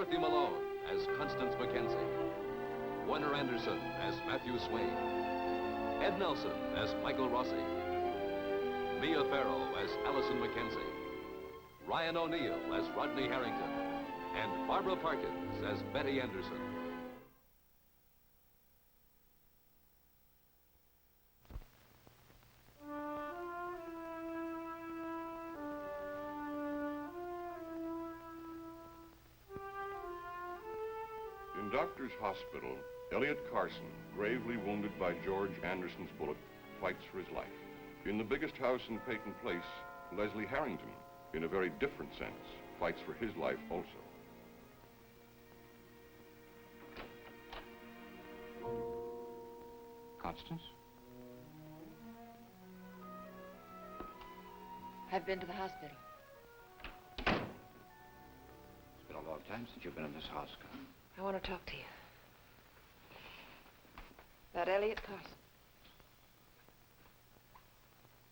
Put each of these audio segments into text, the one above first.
Dorothy Malone as Constance Mackenzie. Werner Anderson as Matthew Swain. Ed Nelson as Michael Rossi. Mia Farrow as Allison Mackenzie. Ryan O'Neill as Rodney Harrington. And Barbara Parkins as Betty Anderson. In Doctor's Hospital, Elliot Carson, gravely wounded by George Anderson's bullet, fights for his life. In the biggest house in Peyton Place, Leslie Harrington, in a very different sense, fights for his life also. Constance? I've been to the hospital. It's been a long time since you've been in this house, Connie. I want to talk to you. About Elliot Carson.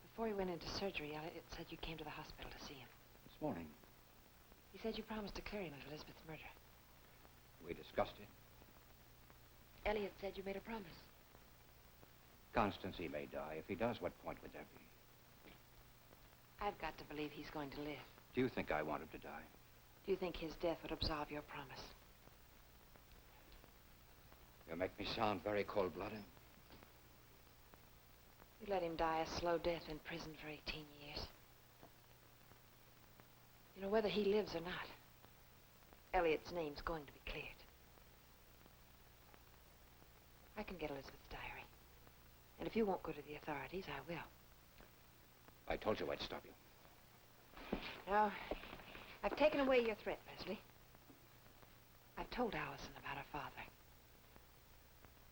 Before he went into surgery, Elliot said you came to the hospital to see him. This morning. He said you promised to clear him of Elizabeth's murder. We discussed it. Elliot said you made a promise. Constance, he may die. If he does, what point would there be? I've got to believe he's going to live. Do you think I want him to die? Do you think his death would absolve your promise? You make me sound very cold-blooded. You let him die a slow death in prison for 18 years. You know, whether he lives or not, Elliot's name's going to be cleared. I can get Elizabeth's diary. And if you won't go to the authorities, I will. I told you I'd stop you. No, I've taken away your threat, Leslie. I've told Allison about her father.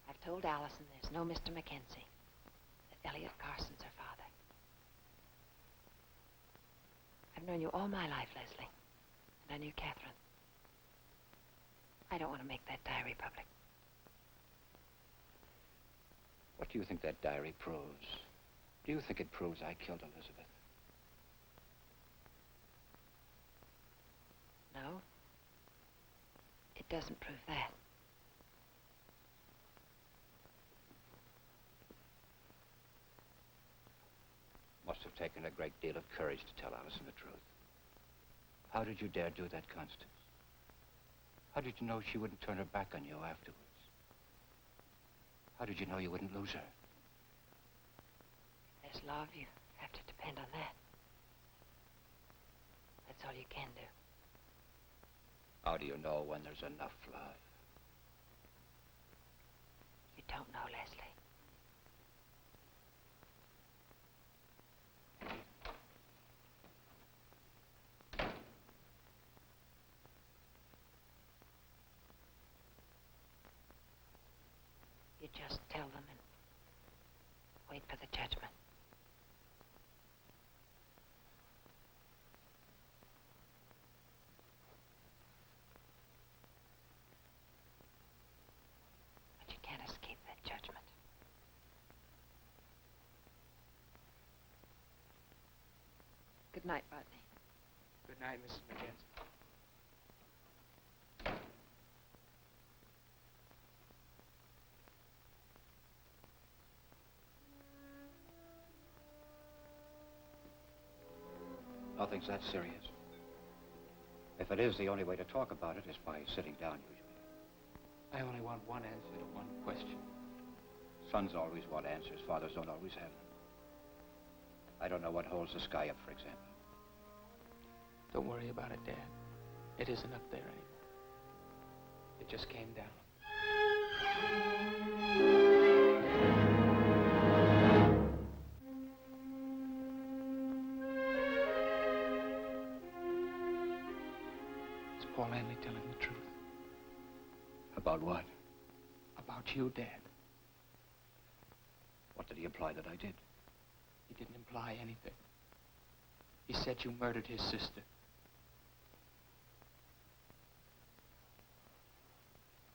I've told Allison there's no Mr. Mackenzie, that Elliot Carson's her father. I've known you all my life, Leslie, and I knew Catherine. I don't want to make that diary public. What do you think that diary proves? Do you think it proves I killed Elizabeth? No, it doesn't prove that. Must have taken a great deal of courage to tell Allison the truth. How did you dare do that, Constance? How did you know she wouldn't turn her back on you afterwards? How did you know you wouldn't lose her? If there's love, you have to depend on that. That's all you can do. How do you know when there's enough love? You don't know, Leslie. You just tell them and wait for the judgment. But you can't escape that judgment. Good night, Rodney. Good night, Mrs. Mackenzie. Nothing's that serious. If it is, the only way to talk about it is by sitting down, usually. I only want one answer to one question. Sons always want answers. Fathers don't always have them. I don't know what holds the sky up, for example. Don't worry about it, Dad. It isn't up there anymore. It just came down. It's Paul Hanley telling the truth. About what? About you, Dad. What did he imply that I did? He didn't imply anything. He said you murdered his sister.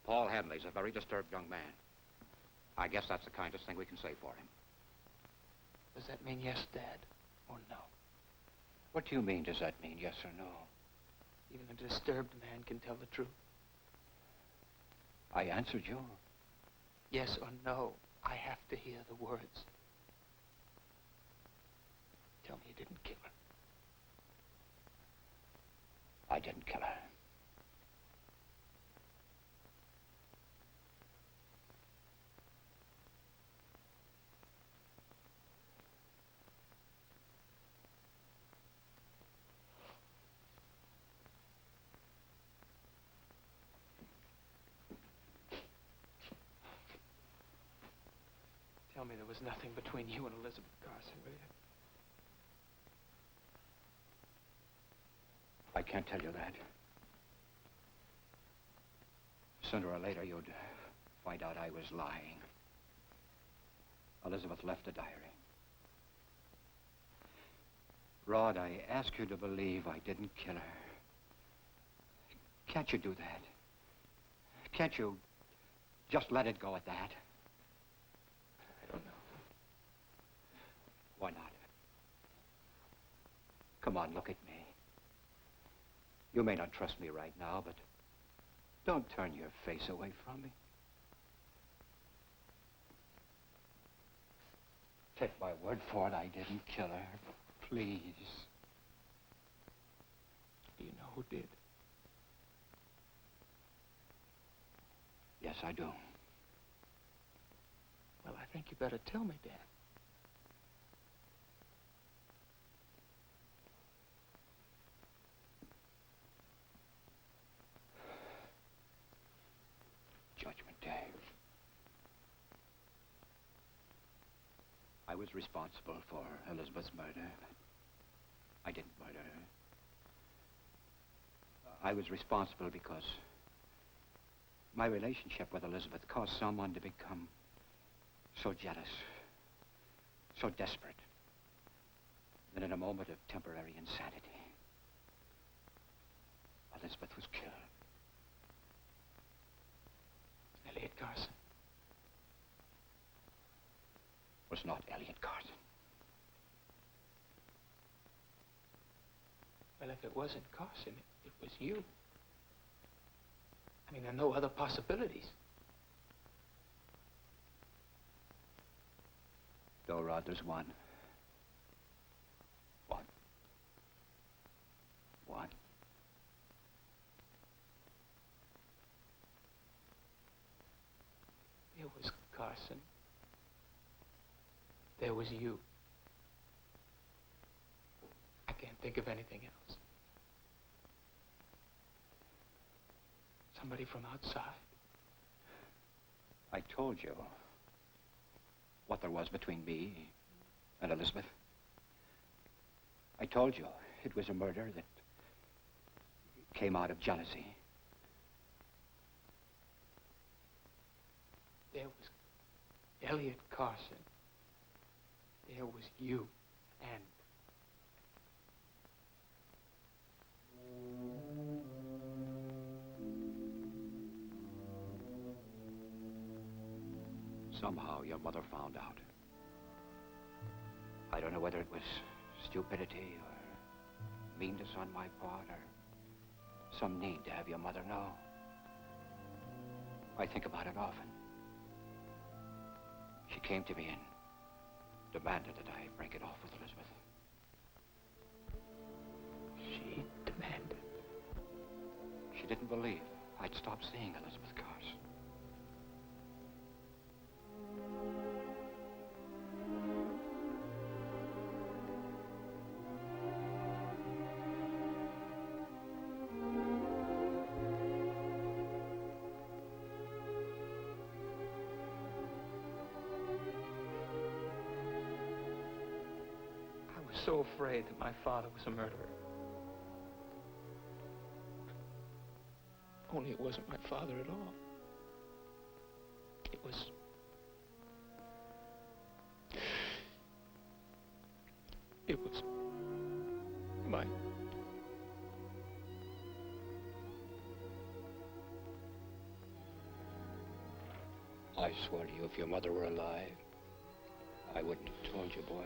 Paul Hanley's a very disturbed young man. I guess that's the kindest thing we can say for him. Does that mean yes, Dad, or no? What do you mean, does that mean yes or no? Even a disturbed man can tell the truth. I answered you. Yes or no? I have to hear the words. Tell me you didn't kill her. I didn't kill her. Tell me there was nothing between you and Elizabeth Carson, will you? I can't tell you that. Sooner or later, you'd find out I was lying. Elizabeth left a diary. Rod, I ask you to believe I didn't kill her. Can't you do that? Can't you just let it go at that? I don't know. Why not? Come on, look at me. You may not trust me right now, but don't turn your face away from me. Take my word for it, I didn't kill her. Please. Do you know who did? Yes, I do. Well, I think you better tell me, Dad. Judgment Day. I was responsible for Elizabeth's murder. I didn't murder her. I was responsible because my relationship with Elizabeth caused someone to become so jealous, so desperate, that in a moment of temporary insanity, Elizabeth was killed. Elliot Carson. Was not Elliot Carson. Well, if it wasn't Carson, it was you. I mean, there are no other possibilities. No, Rod, there's one. One. One. There was Carson. There was you. I can't think of anything else. Somebody from outside. I told you what there was between me and Elizabeth. I told you it was a murder that came out of jealousy. There was Elliot Carson. There was you. And somehow your mother found out. I don't know whether it was stupidity or meanness on my part or some need to have your mother know. I think about it often. She came to me and demanded that I break it off with Elizabeth. she demanded. She didn't believe I'd stop seeing Elizabeth Carson. I was so afraid that my father was a murderer. Only it wasn't my father at all. It was... It was... my... I swear to you, if your mother were alive, I wouldn't have told you, boy.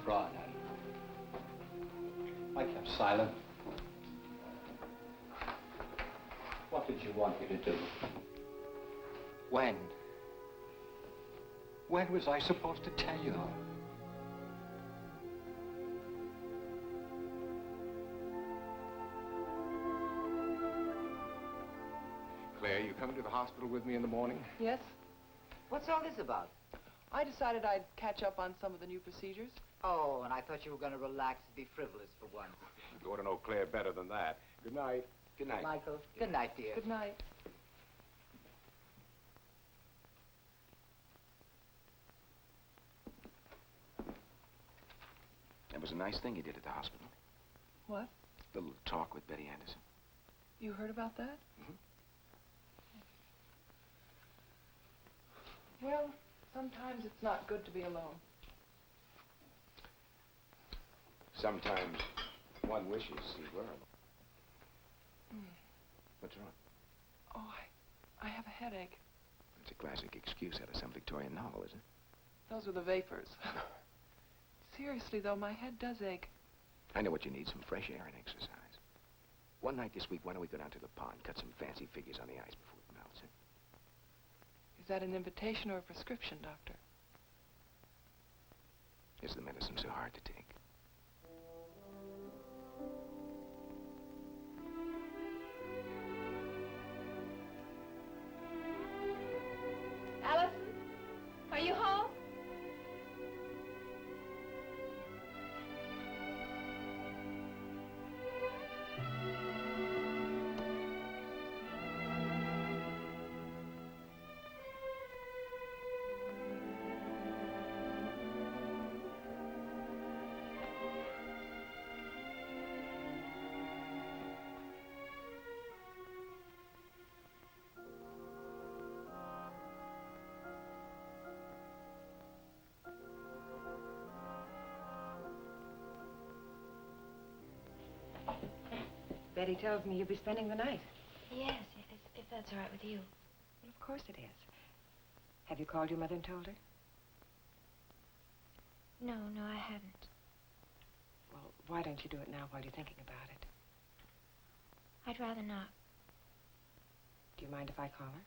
fraud, honey. I kept silent. What did you want me to do? When? When was I supposed to tell you? Claire, you coming to the hospital with me in the morning? Yes? What's all this about? I decided I'd catch up on some of the new procedures. Oh, and I thought you were going to relax and be frivolous for once. You ought to know Claire better than that. Good night. Good night. Michael, good night, dear. Good night. That was a nice thing you did at the hospital. What? The little talk with Betty Anderson. You heard about that? Well, sometimes it's not good to be alone. Sometimes one wishes he were alone. What's wrong? Oh, I have a headache. It's a classic excuse out of some Victorian novel, isn't it? Those are the vapors. Seriously, though, my head does ache. I know what you need, some fresh air and exercise. One night this week, why don't we go down to the pond, cut some fancy figures on the ice before it melts, eh? Is that an invitation or a prescription, Doctor? Is the medicine so hard to take? Allison, are you home? Betty tells me you'll be spending the night. Yes, if that's all right with you. Well, of course it is. Have you called your mother and told her? No, I haven't. Well, why don't you do it now while you're thinking about it? I'd rather not. Do you mind if I call her?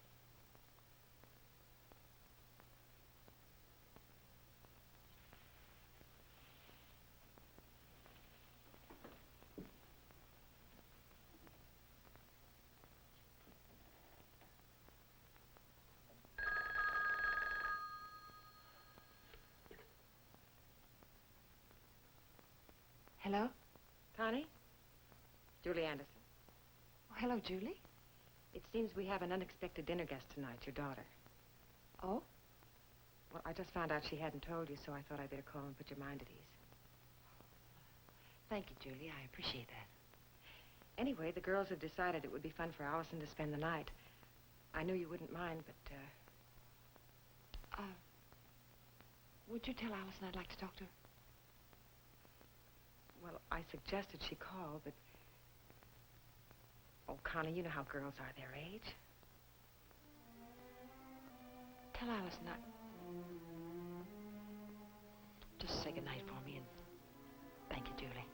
Hello? Connie? Julie Anderson. Oh, hello, Julie. It seems we have an unexpected dinner guest tonight, your daughter. Oh? Well, I just found out she hadn't told you, so I thought I'd better call and put your mind at ease. Thank you, Julie. I appreciate that. Anyway, the girls have decided it would be fun for Allison to spend the night. I knew you wouldn't mind, but, would you tell Allison I'd like to talk to her? Well, I suggested she call, but... Oh, Connie, you know how girls are their age. Tell Allison just say goodnight for me and thank you, Julie.